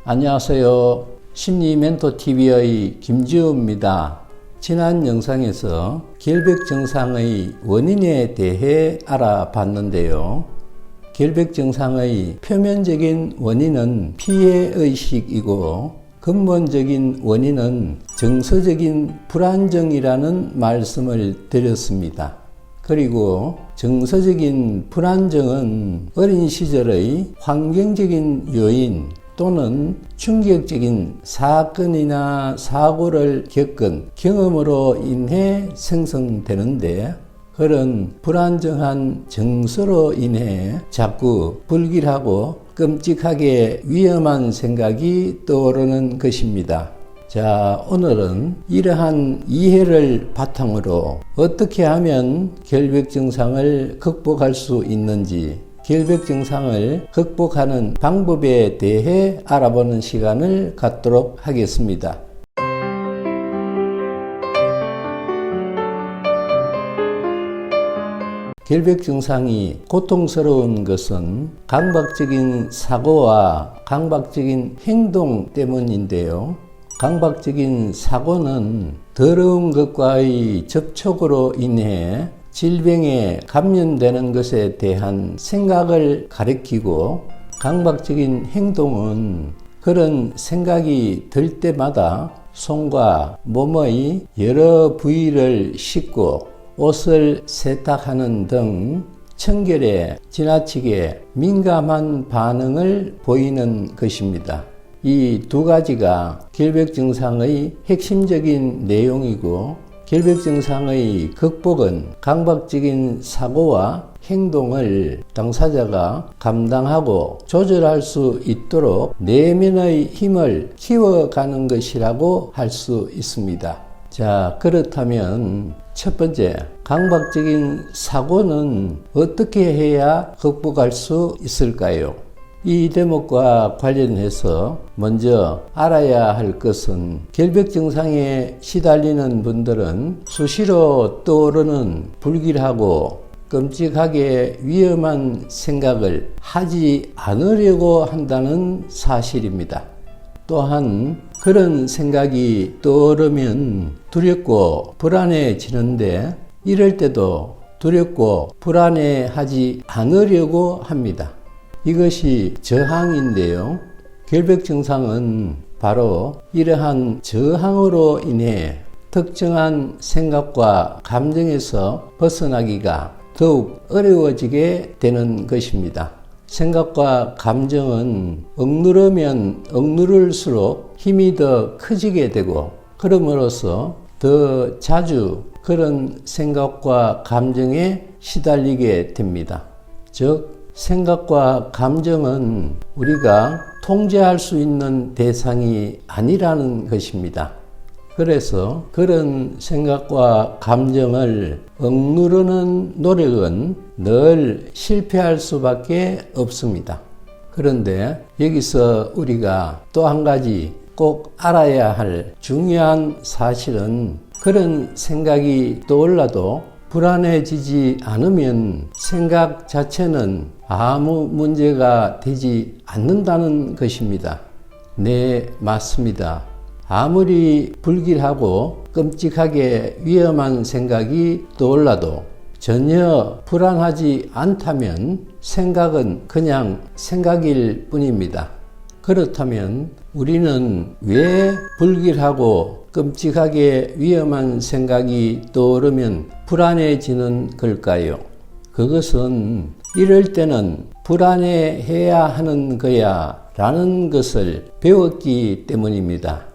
안녕하세요. 심리멘토TV의 김지우입니다. 지난 영상에서 결벽증상의 원인에 대해 알아봤는데요. 결벽증상의 표면적인 원인은 피해의식이고 근본적인 원인은 정서적인 불안정이라는 말씀을 드렸습니다. 그리고 정서적인 불안정은 어린 시절의 환경적인 요인 또는 충격적인 사건이나 사고를 겪은 경험으로 인해 생성되는데, 그런 불안정한 정서로 인해 자꾸 불길하고 끔찍하게 위험한 생각이 떠오르는 것입니다. 자, 오늘은 이러한 이해를 바탕으로 어떻게 하면 결벽증상을 극복할 수 있는지, 결벽증상을 극복하는 방법에 대해 알아보는 시간을 갖도록 하겠습니다. 결벽증상이 고통스러운 것은 강박적인 사고와 강박적인 행동 때문인데요. 강박적인 사고는 더러운 것과의 접촉으로 인해 질병에 감염되는 것에 대한 생각을 가리키고, 강박적인 행동은 그런 생각이 들 때마다 손과 몸의 여러 부위를 씻고 옷을 세탁하는 등 청결에 지나치게 민감한 반응을 보이는 것입니다. 이 두 가지가 결벽증상의 핵심적인 내용이고, 결벽증상의 극복은 강박적인 사고와 행동을 당사자가 감당하고 조절할 수 있도록 내면의 힘을 키워가는 것이라고 할 수 있습니다. 자, 그렇다면 첫 번째, 강박적인 사고는 어떻게 해야 극복할 수 있을까요? 이 대목과 관련해서 먼저 알아야 할 것은, 결벽증상에 시달리는 분들은 수시로 떠오르는 불길하고 끔찍하게 위험한 생각을 하지 않으려고 한다는 사실입니다. 또한 그런 생각이 떠오르면 두렵고 불안해지는데, 이럴 때도 두렵고 불안해하지 않으려고 합니다. 이것이 저항인데요. 결벽증상은 바로 이러한 저항으로 인해 특정한 생각과 감정에서 벗어나기가 더욱 어려워지게 되는 것입니다. 생각과 감정은 억누르면 억누를수록 힘이 더 커지게 되고, 그럼으로써 더 자주 그런 생각과 감정에 시달리게 됩니다. 즉, 생각과 감정은 우리가 통제할 수 있는 대상이 아니라는 것입니다. 그래서 그런 생각과 감정을 억누르는 노력은 늘 실패할 수밖에 없습니다. 그런데 여기서 우리가 또 한 가지 꼭 알아야 할 중요한 사실은, 그런 생각이 떠올라도 불안해지지 않으면 생각 자체는 아무 문제가 되지 않는다는 것입니다. 네, 맞습니다. 아무리 불길하고 끔찍하게 위험한 생각이 떠올라도 전혀 불안하지 않다면 생각은 그냥 생각일 뿐입니다. 그렇다면 우리는 왜 불길하고 끔찍하게 위험한 생각이 떠오르면 불안해지는 걸까요? 그것은 이럴 때는 불안해해야 하는 거야 라는 것을 배웠기 때문입니다.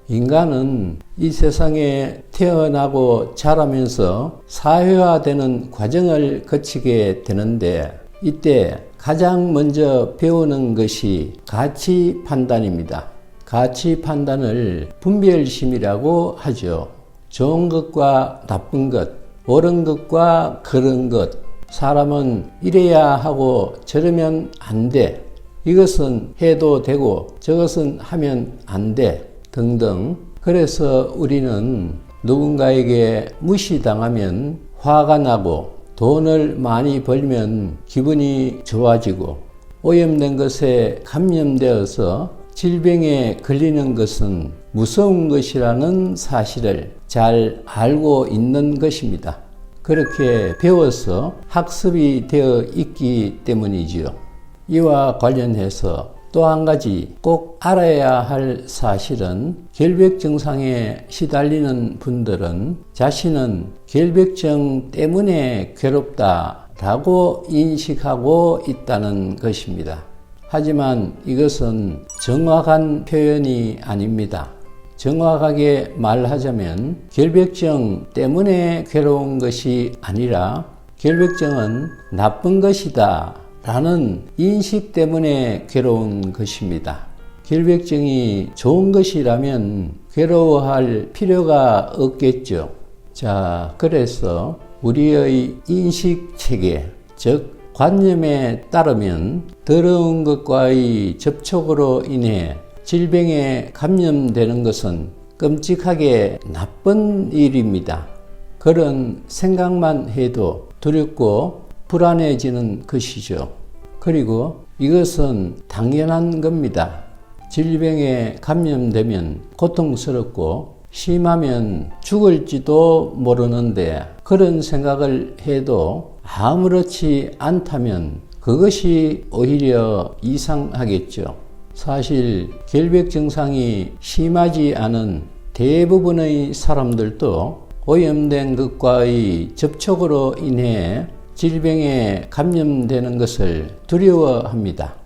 인간은 이 세상에 태어나고 자라면서 사회화되는 과정을 거치게 되는데, 이때 가장 먼저 배우는 것이 가치 판단입니다. 가치 판단을 분별심이라고 하죠. 좋은 것과 나쁜 것, 옳은 것과 그른 것, 사람은 이래야 하고 저러면 안 돼, 이것은 해도 되고 저것은 하면 안 돼 등등. 그래서 우리는 누군가에게 무시당하면 화가 나고, 돈을 많이 벌면 기분이 좋아지고, 오염된 것에 감염되어서 질병에 걸리는 것은 무서운 것이라는 사실을 잘 알고 있는 것입니다. 그렇게 배워서 학습이 되어 있기 때문이지요. 이와 관련해서 또 한 가지 꼭 알아야 할 사실은 결벽 증상에 시달리는 분들은 자신은 결벽증 때문에 괴롭다라고 인식하고 있다는 것입니다. 하지만 이것은 정확한 표현이 아닙니다. 정확하게 말하자면 결벽증 때문에 괴로운 것이 아니라 결벽증은 나쁜 것이다 라는 인식 때문에 괴로운 것입니다. 결벽증이 좋은 것이라면 괴로워할 필요가 없겠죠. 자, 그래서 우리의 인식 체계, 즉 관념에 따르면 더러운 것과의 접촉으로 인해 질병에 감염되는 것은 끔찍하게 나쁜 일입니다. 그런 생각만 해도 두렵고 불안해지는 것이죠. 그리고 이것은 당연한 겁니다. 질병에 감염되면 고통스럽고 심하면 죽을지도 모르는데 그런 생각을 해도 아무렇지 않다면 그것이 오히려 이상하겠죠. 사실 결벽 증상이 심하지 않은 대부분의 사람들도 오염된 것과의 접촉으로 인해 질병에 감염되는 것을 두려워합니다.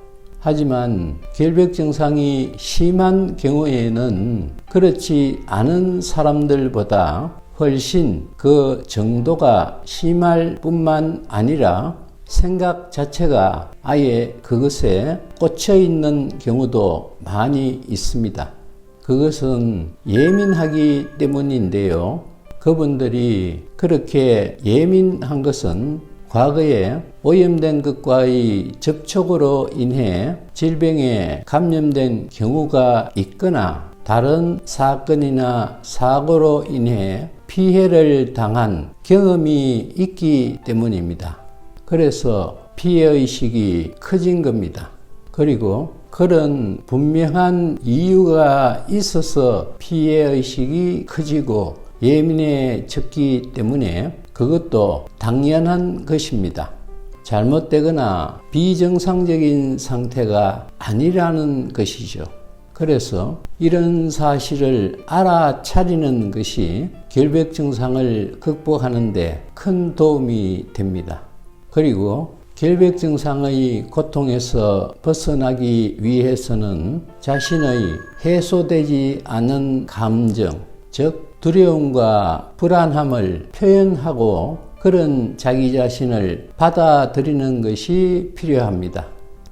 하지만 결벽 증상이 심한 경우에는 그렇지 않은 사람들보다 훨씬 그 정도가 심할 뿐만 아니라 생각 자체가 아예 그것에 꽂혀 있는 경우도 많이 있습니다. 그것은 예민하기 때문인데요. 그분들이 그렇게 예민한 것은 과거에 오염된 것과의 접촉으로 인해 질병에 감염된 경우가 있거나 다른 사건이나 사고로 인해 피해를 당한 경험이 있기 때문입니다. 그래서 피해의식이 커진 겁니다. 그리고 그런 분명한 이유가 있어서 피해의식이 커지고 예민해졌기 때문에 그것도 당연한 것입니다. 잘못되거나 비정상적인 상태가 아니라는 것이죠. 그래서 이런 사실을 알아차리는 것이 결벽 증상을 극복하는 데 큰 도움이 됩니다. 그리고 결벽 증상의 고통에서 벗어나기 위해서는 자신의 해소되지 않은 감정, 즉 두려움과 불안함을 표현하고 그런 자기 자신을 받아들이는 것이 필요합니다.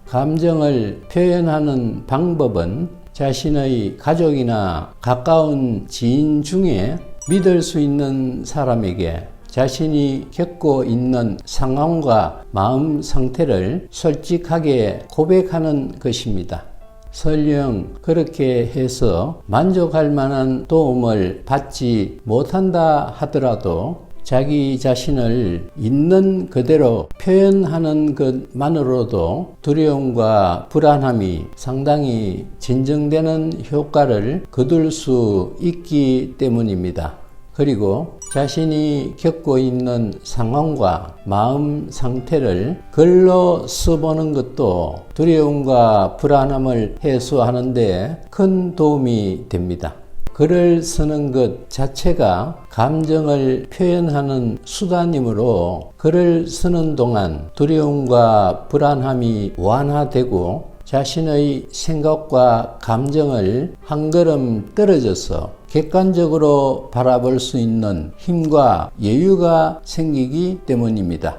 감정을 표현하는 방법은 자신의 가족이나 가까운 지인 중에 믿을 수 있는 사람에게 자신이 겪고 있는 상황과 마음 상태를 솔직하게 고백하는 것입니다. 설령 그렇게 해서 만족할 만한 도움을 받지 못한다 하더라도 자기 자신을 있는 그대로 표현하는 것만으로도 두려움과 불안함이 상당히 진정되는 효과를 거둘 수 있기 때문입니다. 그리고 자신이 겪고 있는 상황과 마음 상태를 글로 써보는 것도 두려움과 불안함을 해소하는 데 큰 도움이 됩니다. 글을 쓰는 것 자체가 감정을 표현하는 수단이므로 글을 쓰는 동안 두려움과 불안함이 완화되고 자신의 생각과 감정을 한 걸음 떨어져서 객관적으로 바라볼 수 있는 힘과 여유가 생기기 때문입니다.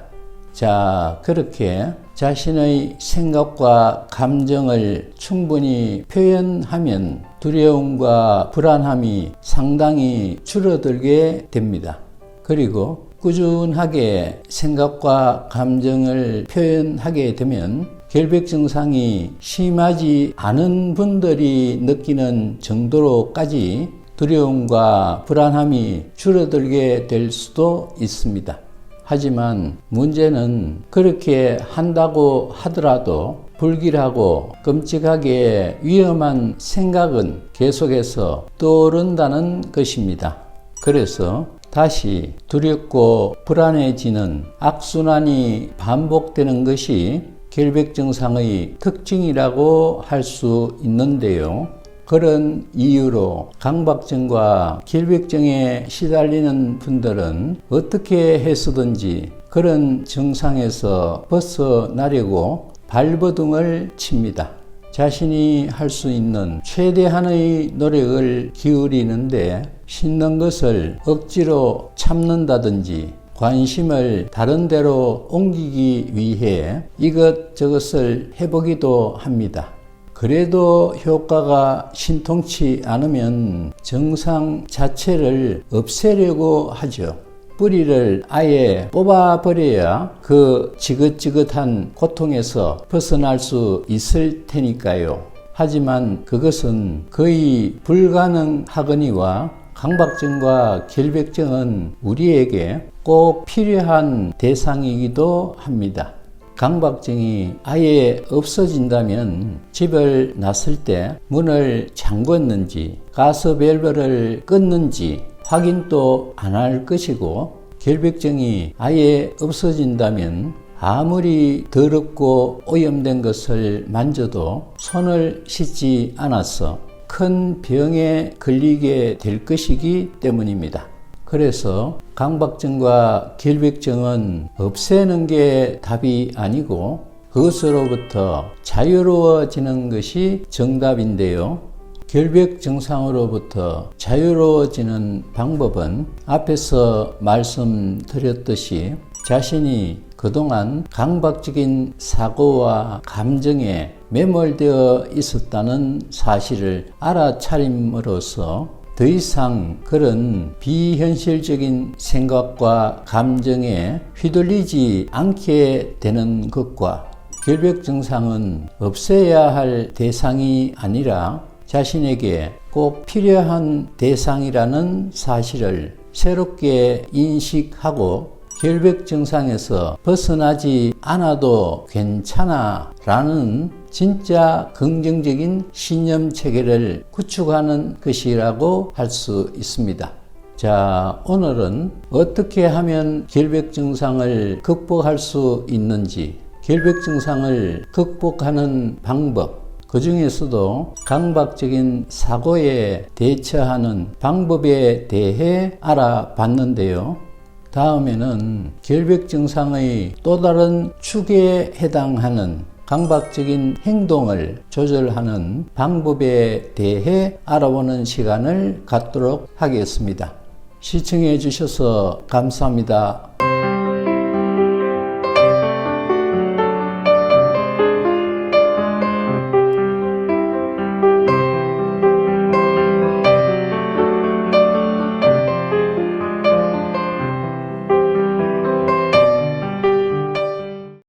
자, 그렇게 자신의 생각과 감정을 충분히 표현하면 두려움과 불안함이 상당히 줄어들게 됩니다. 그리고 꾸준하게 생각과 감정을 표현하게 되면 결벽 증상이 심하지 않은 분들이 느끼는 정도로까지 두려움과 불안함이 줄어들게 될 수도 있습니다. 하지만 문제는 그렇게 한다고 하더라도 불길하고 끔찍하게 위험한 생각은 계속해서 떠오른다는 것입니다. 그래서 다시 두렵고 불안해지는 악순환이 반복되는 것이 결백증상의 특징이라고 할 수 있는데요. 그런 이유로 강박증과 결백증에 시달리는 분들은 어떻게 해서든지 그런 증상에서 벗어나려고 발버둥을 칩니다. 자신이 할 수 있는 최대한의 노력을 기울이는데 신는 것을 억지로 참는다든지 관심을 다른 데로 옮기기 위해 이것저것을 해보기도 합니다. 그래도 효과가 신통치 않으면 증상 자체를 없애려고 하죠. 뿌리를 아예 뽑아버려야 그 지긋지긋한 고통에서 벗어날 수 있을 테니까요. 하지만 그것은 거의 불가능하거니와 강박증과 결백증은 우리에게 꼭 필요한 대상이기도 합니다. 강박증이 아예 없어진다면 집을 나설 때 문을 잠궜는지 가스밸브를 껐는지 확인도 안 할 것이고, 결백증이 아예 없어진다면 아무리 더럽고 오염된 것을 만져도 손을 씻지 않아서 큰 병에 걸리게 될 것이기 때문입니다. 그래서 강박증과 결백증은 없애는 게 답이 아니고 그것으로부터 자유로워지는 것이 정답인데요. 결백 증상으로부터 자유로워지는 방법은 앞에서 말씀드렸듯이 자신이 그동안 강박적인 사고와 감정에 매몰되어 있었다는 사실을 알아차림으로써 더 이상 그런 비현실적인 생각과 감정에 휘둘리지 않게 되는 것과, 결백 증상은 없애야 할 대상이 아니라 자신에게 꼭 필요한 대상이라는 사실을 새롭게 인식하고 결백 증상에서 벗어나지 않아도 괜찮아 라는 진짜 긍정적인 신념 체계를 구축하는 것이라고 할 수 있습니다. 자, 오늘은 어떻게 하면 결백 증상을 극복할 수 있는지, 결백 증상을 극복하는 방법, 그 중에서도 강박적인 사고에 대처하는 방법에 대해 알아봤는데요. 다음에는 결백 증상의 또 다른 축에 해당하는 강박적인 행동을 조절하는 방법에 대해 알아보는 시간을 갖도록 하겠습니다. 시청해 주셔서 감사합니다.